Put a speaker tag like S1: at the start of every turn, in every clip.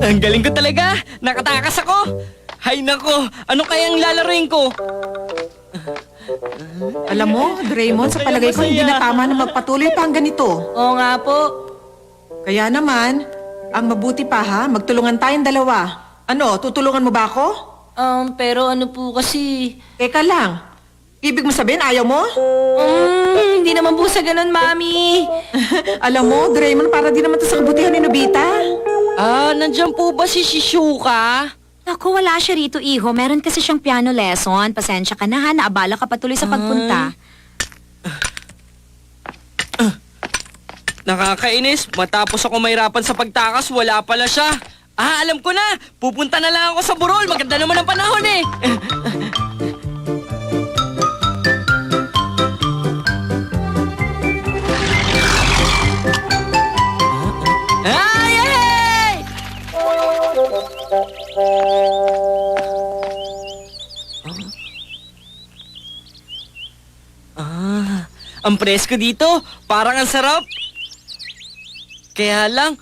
S1: Ang galing ko talaga! Nakatakas ako! Hay nako! Ano kayang lalaroin ko?
S2: Alam mo, Draymond, sa palagay ko hindi na tama na magpatuloy pa hanggang ganito.
S3: Oo nga po.
S2: Kaya naman, ang mabuti pa ha, magtulungan tayong dalawa. Ano, tutulungan mo ba ako?
S3: Pero ano po kasi...
S2: Teka lang, ibig mo sabihin ayaw mo?
S3: Hindi naman po sa ganun, Mami.
S2: Alam mo, Draymond, para di naman to sa kabutihan ni Nobita.
S1: Nandyan po ba si Shizuka?
S4: Naku, wala siya rito, iho. Meron kasi siyang piano lesson. Pasensya ka na ha, naabala ka patuloy sa pagpunta.
S1: Nakakainis. Matapos ako mahirapan sa pagtakas, wala pala siya. Alam ko na. Pupunta na lang ako sa burol. Maganda naman ang panahon eh. Ay! Ay! Ang presko dito. Parang ang sarap. Kaya lang,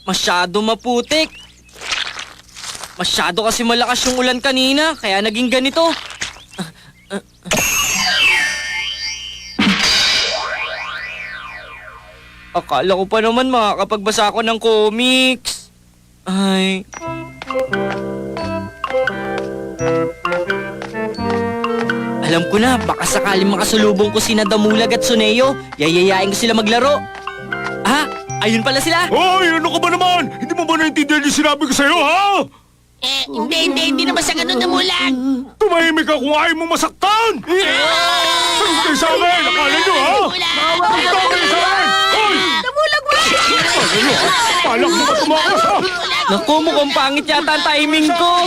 S1: masyado maputik. Masyado kasi malakas yung ulan kanina, kaya naging ganito. Akala ko pa naman makakapagbasa ako ng comics. Ay... Alam ko na, baka sakaling makasulubong ko sina Damulag at Suneo, yayayain ko sila maglaro. Ayun pala sila.
S5: Hoy, ano ka ba naman? Hindi mo ba naintindihan yung sinabi ko sa'yo, ha?
S6: Hindi naman sa ganun namulag.
S5: Tumahimik ka kung ayaw mong masaktan! Sagot kayo sa akin! Akala nyo, ha? Sagot kayo sa akin! Hoy!
S6: Namulag mo!
S5: Akala nyo, ha? Palak mo ka tumakas, ha?
S1: Naku, mukhang pangit yata ang timing ko.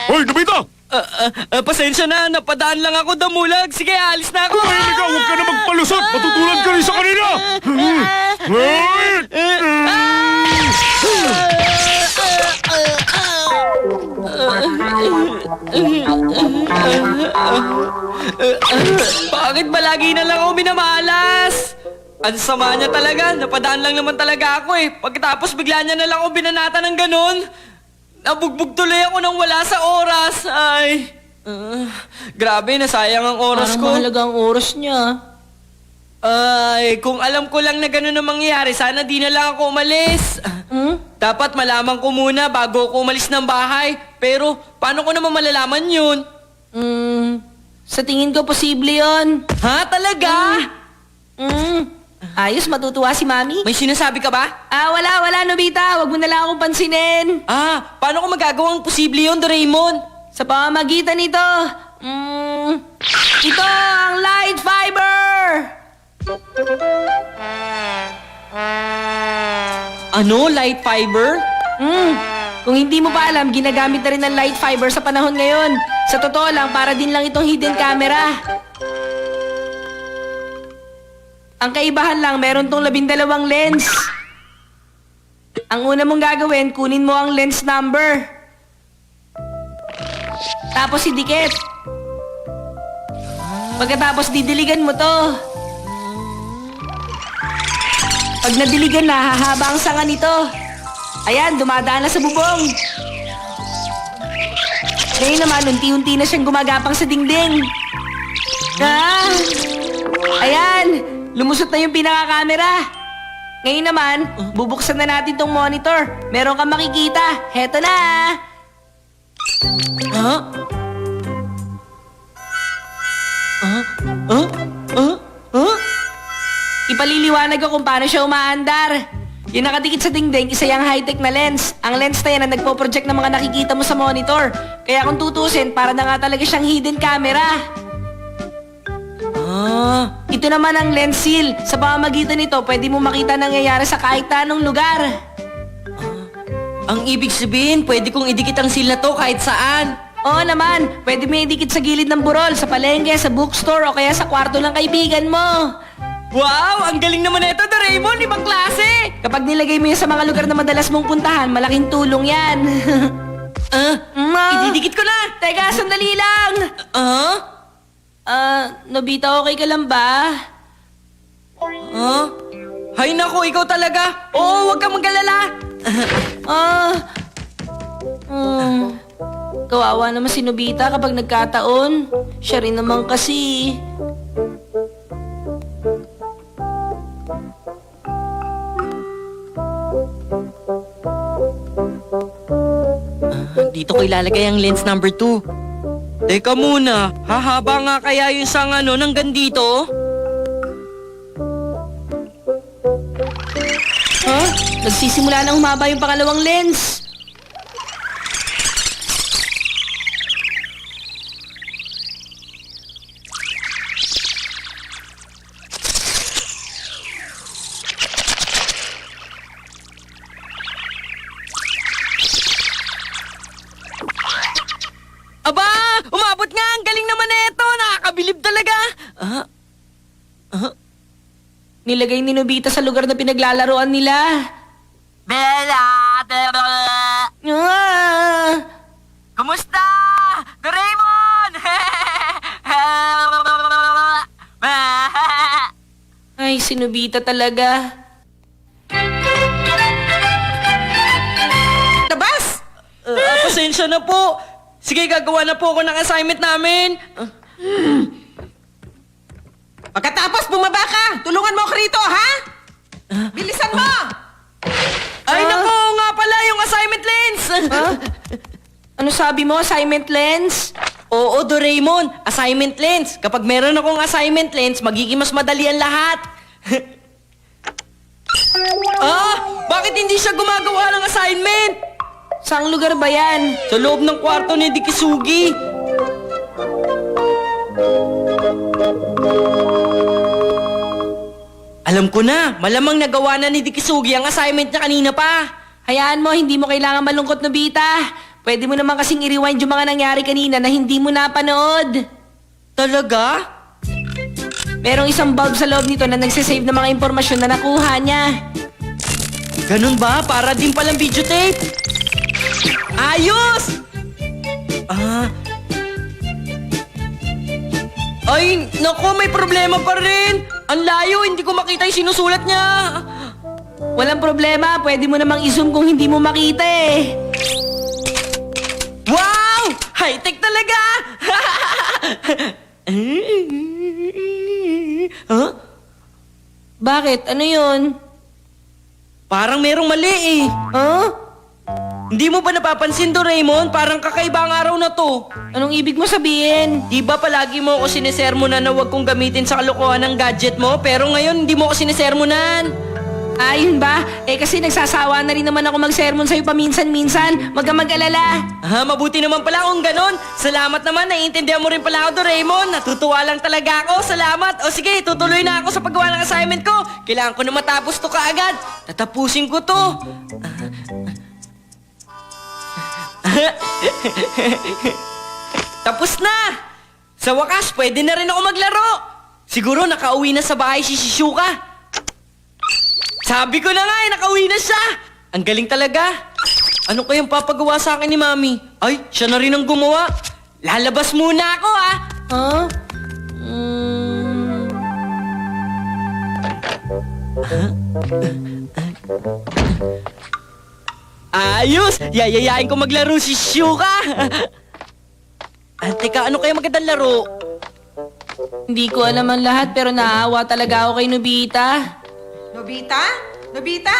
S5: Hoy, Nobita!
S1: Pasensya na, napadaan lang ako, Damulag. Sige, alis na ako.
S5: Tumahimik ka, huwag ka na magpalusot! Matutulad ka rin sa kanila!
S1: Bakit ba lagi na lang ako minamalas? Ang sama niya talaga, napadaan lang naman talaga ako eh. Pagkatapos bigla niya na lang ako binanata ng ganun. Nabugbog tuloy ako nang wala sa oras. Ay, grabe, nasayang ang oras
S3: Parang
S1: ko.
S3: mahalaga ang oras niya.
S1: Ay, kung alam ko lang na ganun ang mangyayari, sana di na lang ako umalis. Dapat malaman ko muna bago ako umalis ng bahay. Pero, paano ko naman malalaman yun?
S3: Sa tingin ko, posible yon.
S1: Ha? Talaga?
S3: Ayos, matutuwa si Mami.
S1: May sinasabi ka ba?
S3: Wala, Nobita. Huwag mo na lang akong pansinin.
S1: Paano ko magagawang posible yun, Doraemon?
S3: Sa pamamagitan nito, ito ang light fiber!
S1: Ano? Light fiber?
S3: Kung hindi mo pa alam, ginagamit na rin ng light fiber sa panahon ngayon. Sa totoo lang, para din lang itong hidden camera. Ang kaibahan lang, meron tong 12 lens. Ang una mong gagawin, kunin mo ang lens number. Tapos idikit. Pagkatapos didiligan mo to. Pag nadiligan na, hahaba ang sanga nito. Ayan, dumadaan na sa bubong. Ngayon naman, unti-unti na siyang gumagapang sa dingding. Ayan, lumusot na yung pinaka-camera. Ngayon naman, bubuksan na natin tong monitor. Meron kang makikita. Heto na. Ipaliliwanag ko kung paano siya umaandar. Yung nakadikit sa dingding, isa yung high-tech na lens. Ang lens na yan ang nagpo-project ng mga nakikita mo sa monitor. Kaya kung tutusin, para na nga talaga siyang hidden camera. Ito naman ang lens seal. Sa pamamagitan nito, pwede mo makita nangyayari sa kahit anong lugar.
S1: Ang ibig sabihin, pwede kong idikit ang seal na to kahit saan.
S3: Oo naman, pwede mo idikit sa gilid ng burol, sa palengke, sa bookstore, o kaya sa kwarto ng kaibigan mo.
S1: Wow! Ang galing naman ito, Doraemon! Ibang klase!
S3: Kapag nilagay mo yan sa mga lugar na madalas mong puntahan, malaking tulong yan.
S1: Ididikit ko na!
S3: Teka, sandali lang! Nobita, okay ka lang ba?
S1: Hay nako, ikaw talaga. Oo, huwag kang mag-alala.
S3: Kawawa naman si Nobita kapag nagkataon. Siya rin naman kasi.
S1: Dito ko ilalagay ang lens number 2. Teka muna, hahaba nga kaya yung isang hanggang dito?
S3: Nagsisimula na humaba yung pangalawang lens.
S1: Aba! Umabot nga! Ang galing naman nito! Nakakabilib talaga!
S3: Nilagay ni Nobita sa lugar na pinaglalaroan nila.
S1: Bella! Kumusta? Doraemon!
S3: Ay, si Nobita talaga.
S2: Labas!
S1: Pasensya na po. Sige, gagawa na po ako ng assignment namin.
S2: Pagkatapos bumaba ka, tulungan mo ako rito, ha? Bilisan mo!
S1: Ay, nako nga pala yung assignment lens.
S3: Ano sabi mo, assignment lens?
S1: Oo, Doraemon. Assignment lens. Kapag meron akong assignment lens, magiging mas madali ang lahat. Bakit hindi siya gumagawa ng assignment?
S3: Saang lugar ba yan?
S1: Sa loob ng kwarto ni Dikisugi. Alam ko na, malamang nagawa na ni Dikisugi ang assignment niya kanina pa.
S3: Hayaan mo, hindi mo kailangan malungkot, Nobita. Pwede mo naman kasing i-rewind yung mga nangyari kanina na hindi mo napanood.
S1: Talaga?
S3: Merong isang bulb sa loob nito na nagsisave ng mga impormasyon na nakuha niya.
S1: Ganun ba? Para din palang videotape? Ayos! Ay, naku, may problema pa rin. Ang layo, hindi ko makita yung sinusulat niya.
S3: Walang problema, pwede mo namang i-zoom kung hindi mo makita eh.
S1: Wow! High-tech talaga!
S3: Bakit? Ano yun?
S1: Parang merong mali eh. Hindi mo ba napapansin, Doraemon? Parang kakaiba ang araw na to.
S3: Anong ibig mo sabihin?
S1: Di ba palagi mo ako sinisermonan na huwag kong gamitin sa kalokohan ng gadget mo? Pero ngayon, hindi mo ako sinisermonan.
S3: Ayun ba? Eh kasi nagsasawa na rin naman ako mag-sermon sa'yo paminsan-minsan. Huwag kang mag-alala.
S1: Mabuti naman pala kung ganon. Salamat naman, naiintindihan mo rin pala ako, Doraemon. Natutuwa lang talaga ako. Salamat. O sige, tutuloy na ako sa paggawa ng assignment ko. Kailangan ko na matapos to kaagad. Tatapusin ko to. Tapos na! Sa wakas, pwede na rin ako maglaro. Siguro nakauwi na sa bahay si Shizuka. Sabi ko na nga nakauwi na siya. Ang galing talaga. Ano kayang papagawa sa akin ni Mami? Ay, siya na rin ang gumawa. Lalabas muna ako, ha? Ayos! Yayayain ko maglaro si Shizuka. Teka, ano kaya magandang laro?
S3: Hindi ko alam ang lahat pero naawa talaga ako kay Nobita.
S2: Nobita? Nobita!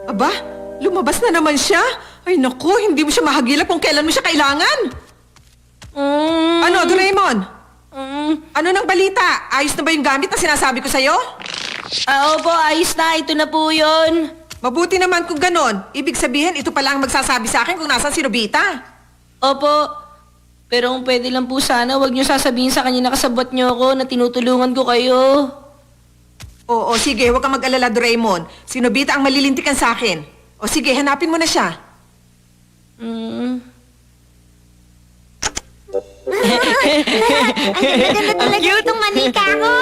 S2: Aba, lumabas na naman siya. Ay naku, hindi mo siya mahagilap kung kailan mo siya kailangan. Ano, Doraemon? Ano nang balita? Ayos na ba yung gamit na sinasabi ko sa'yo?
S3: Opo, ayos na. Ito na po yun.
S2: Mabuti naman kung ganon. Ibig sabihin, ito pala ang magsasabi sa akin kung nasan si Nobita.
S3: Opo. Pero kung pwede lang po sana, huwag niyo sasabihin sa kanya na kasabot niyo ako na tinutulungan ko kayo.
S2: Oo, sige, huwag kang mag-alala, Doraemon. Si Nobita ang malilintikan sa akin. O sige, hanapin mo na siya.
S4: Ganda talaga itong manika ko.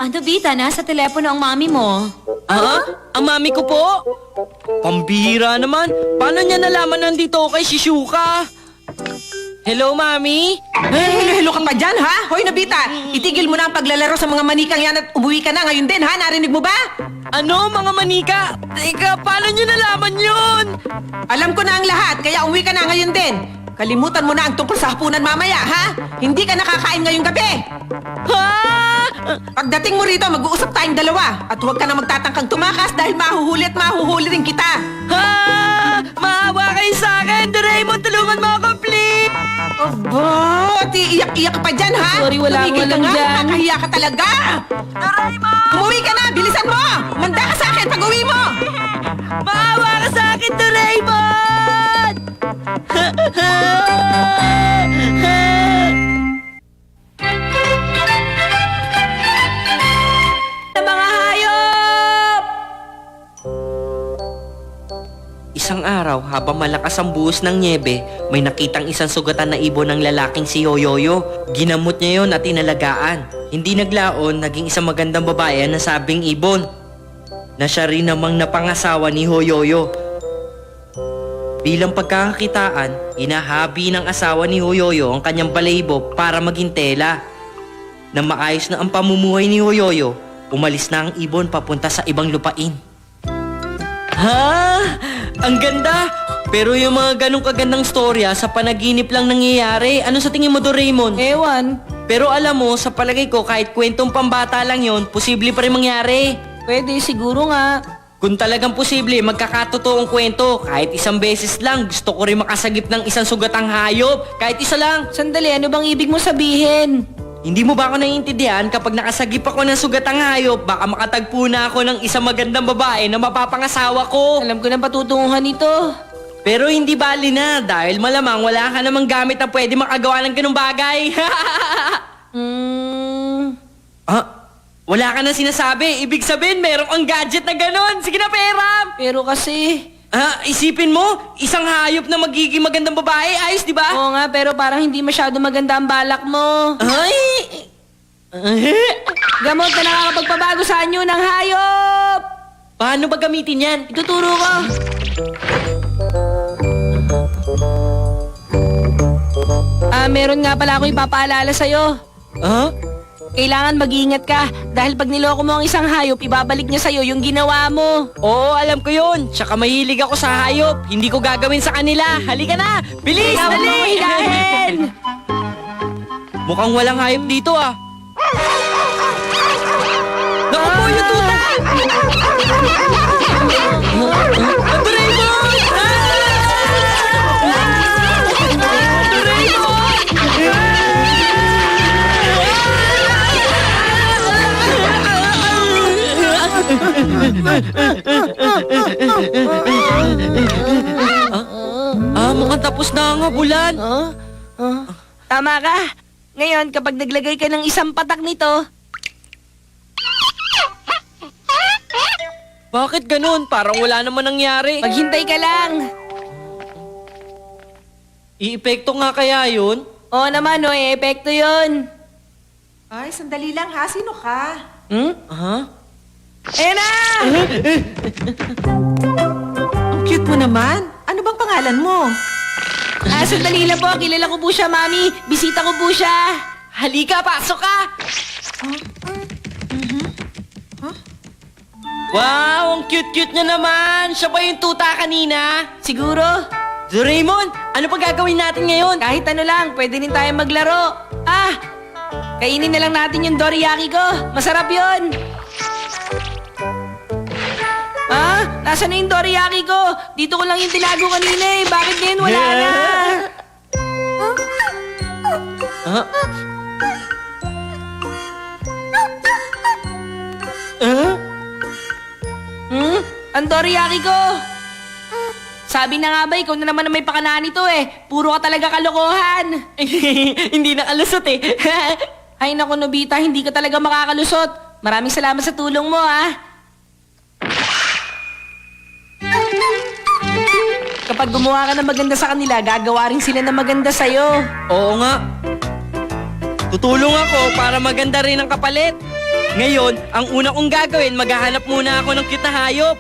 S4: Nobita, nasa telepono ang mami mo.
S1: Ang mami ko po? Pambihira naman. Paano niya nalaman nandito ako kay Shizuka? Hello, Mami?
S2: Hilo-hilo ka pa dyan, ha? Hoy, Nobita, itigil mo na ang paglalaro sa mga manikang yan at umuwi ka na ngayon din, ha? Narinig mo ba?
S1: Ano, mga manika? Teka, paano nyo nalaman yun?
S2: Alam ko na ang lahat, kaya umuwi ka na ngayon din. Kalimutan mo na ang tungkol sa hapunan mamaya, ha? Hindi ka nakakain ngayong gabi.
S1: Ha?
S2: Pagdating mo rito, mag-uusap tayong dalawa. At huwag ka na magtatangkang tumakas dahil mahuhuli at mahuhuli rin kita.
S1: Ha? Maawa kayo sa akin! Doraemon, tulungan mo ako, please!
S2: Aba, at iiyak-iyak ka pa dyan, ha?
S3: Sorry, wala
S2: Tumigil
S3: akong
S2: ka
S3: alam
S2: nga,
S3: dyan.
S2: nakakahiya ka talaga. Umuwi ka na, bilisan mo! Manda ka sa akin pag uwi mo!
S1: Maawa ka sa akin, Doraemon!
S3: Sa mga hayop!
S1: Isang araw, habang malakas ang buhos ng nyebe, may nakitang isang sugatan na ibon ng lalaking si Yoyoyo. Ginamot niya yon at inalagaan. Hindi naglaon, naging isang magandang babae ang nasabing ibon, na siya rin namang napangasawa ni Yoyoyo. Bilang pagkakakitaan, inahabi ng asawa ni Yoyoyo ang kanyang balahibo para maging tela. Nang maayos na ang pamumuhay ni Yoyoyo, umalis na ang ibon papunta sa ibang lupain. Ha? Ang ganda! Pero yung mga ganong kagandang storya sa panaginip lang nangyayari. Ano sa tingin mo, Doraemon?
S3: Ewan.
S1: Pero alam mo, sa palagay ko, kahit kwentong pambata lang yon, posible pa rin mangyari.
S3: Pwede, siguro nga.
S1: Kung talagang posible, magkakatotoong kwento. Kahit isang beses lang, gusto ko rin makasagip ng isang sugatang hayop. Kahit isa lang.
S3: Sandali, ano bang ibig mo sabihin?
S1: Hindi mo ba ako naiintindihan kapag nakasagip ako ng sugatang hayop, baka makatagpo na ako ng isang magandang babae na mapapangasawa ko.
S3: Alam ko na patutunguhan nito.
S1: Pero hindi bali na dahil malamang wala ka namang gamit na pwede makagawa ng ganung bagay. Ah, wala ka na sinasabi. Ibig sabihin, meron kang gadget na ganon. Sige na, Peram!
S3: Pero kasi...
S1: Ah, isipin mo, isang hayop na magiging magandang babae. Ayos, di ba?
S3: Oo nga, pero parang hindi masyado maganda ang balak mo.
S1: Ay!
S3: Gamot na nakakapagpabago sa anyo ng hayop!
S1: Paano ba gamitin yan?
S3: Ituturo ko. Meron nga pala akong ipapaalala sa'yo.
S1: Ah?
S3: Kailangan mag-iingat ka dahil pag niloko mo ang isang hayop, ibabalik niya sa'yo yung ginawa mo.
S1: Oo, alam ko yun. Tsaka mahilig ako sa hayop. Hindi ko gagawin sa kanila. Halika na! Bilis!
S3: Ikaw ang
S1: Dali!
S3: mahigahin!
S1: Mukhang walang hayop dito ah. Naku po, yung tuta! Doraemon! Mukhang tapos na ang habulan.
S3: Tama ka. Ngayon, kapag naglagay ka ng isang patak nito,
S1: Bakit ganun? Parang wala naman nangyari.
S3: maghintay ka lang.
S1: Iepekto nga kaya yun?
S3: Oo naman, no, epekto yun.
S2: Ay, sandali lang, ha? Sino ka?
S1: Ha?
S3: Ayan na!
S2: Ang cute mo naman. Ano bang pangalan mo?
S3: Sandali lang po. Kilala ko po siya, Mami. Bisita ko po siya.
S1: Halika, pasok ka! Wow, ang cute-cute niya naman! Siya ba yung tuta kanina?
S3: Siguro.
S1: Doraemon, ano pa gagawin natin ngayon?
S3: Kahit ano lang, pwede rin tayo maglaro. Kainin na lang natin yung dorayaki ko. Masarap yun. Nasaan na yung dorayaki ko? Dito ko lang yung tinago kanina eh. Bakit ngayon wala na?
S1: Ah?
S3: Ang dorayaki ko. Sabi na nga ba, ikaw na naman na may pakanaan nito eh. Puro ka talaga kalokohan.
S1: Hindi nakalusot eh.
S3: Ay naku, Nobita, hindi ka talaga makakalusot. Maraming salamat sa tulong mo, Kapag gumawa ka ng maganda sa kanila, gagawa rin sila ng maganda sa'yo.
S1: Oo nga. Tutulong ako para maganda rin ang kapalit. Ngayon, ang una kong gagawin, maghahanap muna ako ng cute na hayop.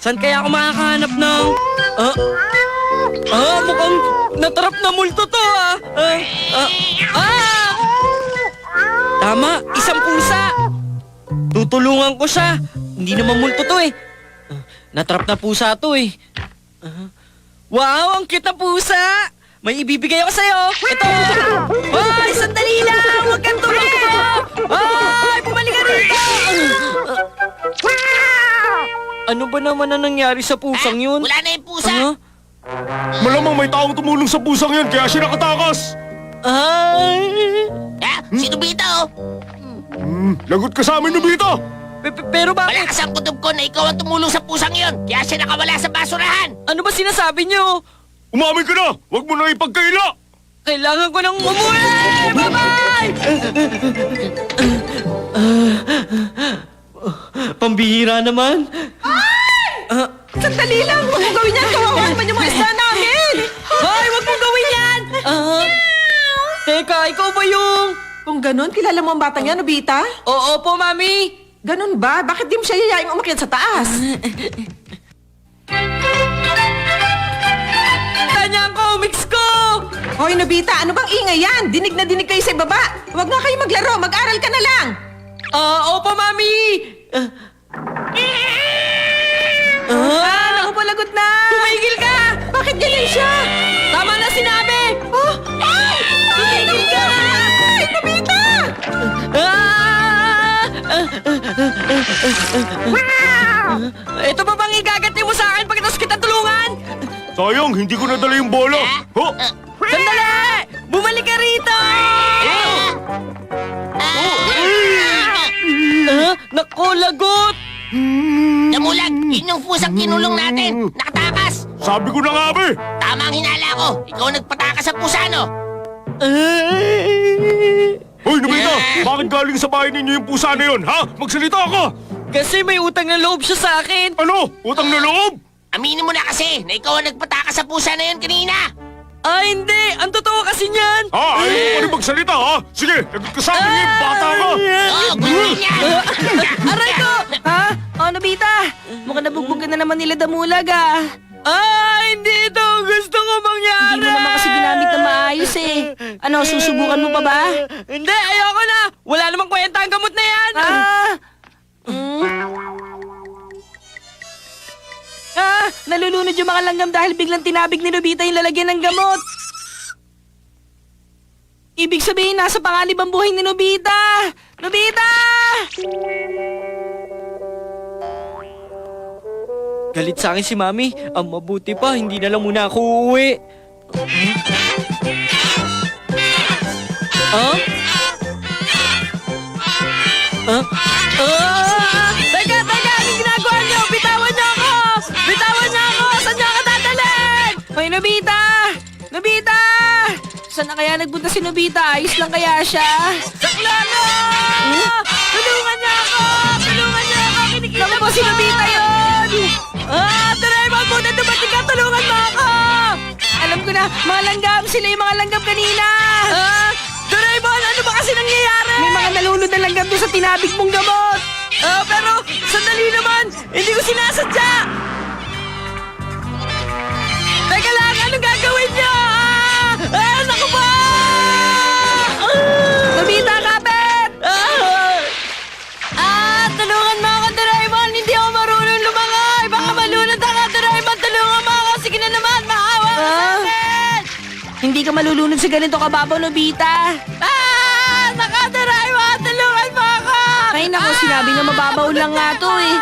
S1: Saan kaya ako makakahanap ng... mukhang Natrap na multo to, ah! Tama, isang pusa! Tutulungan ko siya. Hindi naman multo to eh. Natrap na pusa to eh. Wow, ang cute na pusa! May ibibigay ako sa'yo. Ito! Hoy, sandali lang! Huwag kang tumakbo! Hoy, bumalik ka rito! Ano ba naman ang nangyari sa pusang yun?
S6: Wala na yung pusa.
S1: Huh?
S5: Malamang may taong tumulong sa pusang yan, kaya siya nakatakas.
S6: Ha? Si Nobita, oh.
S5: Lagot ka sa amin, Nobita!
S1: Pero bakit?
S6: Malakas ang kutob ko na ikaw ang tumulong sa pusang yon. Kaya siya nakawala sa basurahan.
S1: Ano ba sinasabi niyo?
S5: Umamin ka na! Huwag mo na ipagkaila!
S1: Kailangan ko nang umuwi! Bye-bye! Pambihira naman.
S2: Sandali lang! Huwag mong gawin yan! Kawawa naman yung mga isda namin!
S1: Hoy, wag mong gawin yan! Teka, ikaw ba yung...
S2: Kung ganun, kilala mo ang batang yan, Nobita?
S1: Oo po, Mami.
S2: Ganun ba? Bakit di mo siya yayaing umakyat sa taas?
S1: Tanya ang comics ko!
S2: Hoy, Nobita, ano bang ingay yan? Dinig na dinig kayo sa baba. Huwag nga kayo maglaro, mag-aral ka na lang.
S1: Opo, Mami!
S3: Naku po, lagot na!
S1: Tumigil ka!
S2: Bakit ganyan siya?
S1: Tama na sinabi!
S2: Oh! Ay! Tumigil ka! Ay, Nobita!
S1: Ito ba bang igagati mo sa akin pagkatapos kita tulungan?
S5: Sayang, hindi ko nadala yung bola. Oh!
S1: Sandali! Bumalik ka rito! Naku, lagot!
S6: Namulag, yun yung pusang kinulong natin. Nakatakas.
S5: Sabi ko na nga, be!
S6: Tama ang hinala ko. Ikaw ang nagpatakas sa pusa, no?
S5: Hoy, Nobita! Bakit galing sa bahay ninyo yung pusa na yun, ha? Magsalita ka!
S1: Kasi may utang na loob siya sa akin.
S5: Ano? Utang na loob?
S6: Aminin mo na kasi na ikaw ang nagpatakas sa pusa na yun kanina.
S1: Hindi! Ang totoo kasi niyan!
S5: Ha? Ayaw mo pa rin magsalita, ha? Sige, lagot ka sa akin ngayon, bata ka!
S6: Oo, ganyan yan.
S1: Aray ko!
S3: Ha? Nobita! Mukhang nabugbog ka na naman nila Damulag, ah.
S1: Hindi ito ang gusto ko mangyari!
S3: Hindi mo naman kasi ginamit na maayos, eh. Ano, susubukan mo pa ba?
S1: Hindi, ayoko na! Wala namang kwenta ang gamot na yan!
S3: Nalulunod yung mga langgam dahil biglang tinabig ni Nobita yung lalagyan ng gamot. Ibig sabihin, nasa panganib ang buhay ni Nobita! Nobita!
S1: Galit sa akin si Mami. Ang mabuti pa, hindi na lang muna ako uuwi. Teka! Anong ginagawa niyo? Bitawan niyo ako! Bitawan niyo ako! Saan niyo ako dadalhin?
S3: Hoy, Nobita! Nobita! Saan na kaya nagpunta si Nobita? Ayos lang kaya siya?
S1: Saklano! Tulungan niyo ako! Tulungan niyo ako! Kinikita
S3: Naku po, si Nobita yun!
S1: Doraemon, muna dumating ka! Tulungan mo ako!
S3: Alam ko na, mga langgam! Sila yung mga langgam kanina!
S1: Doraemon, ano ba kasi nangyayari?
S3: May mga nalulod na langgam doon sa tinabig mong gamot!
S1: Pero, sandali naman! Hindi ko sinasadya! Teka lang, anong gagawin niyo? Naku po!
S3: Nobita, kapit!
S1: Tulungan mo ako, Doraemon! Hindi ako marunong lumangoy! Baka malunod ako, Doraemon! Tulungan mo ako! Sige na naman, maawa ka sa akin!
S3: Hindi ka malulunod sa ganito kababaw, Nobita!
S1: Doraemon! Tulungan mo ako!
S3: Ay nako, sinabi na mababaw lang nga to eh.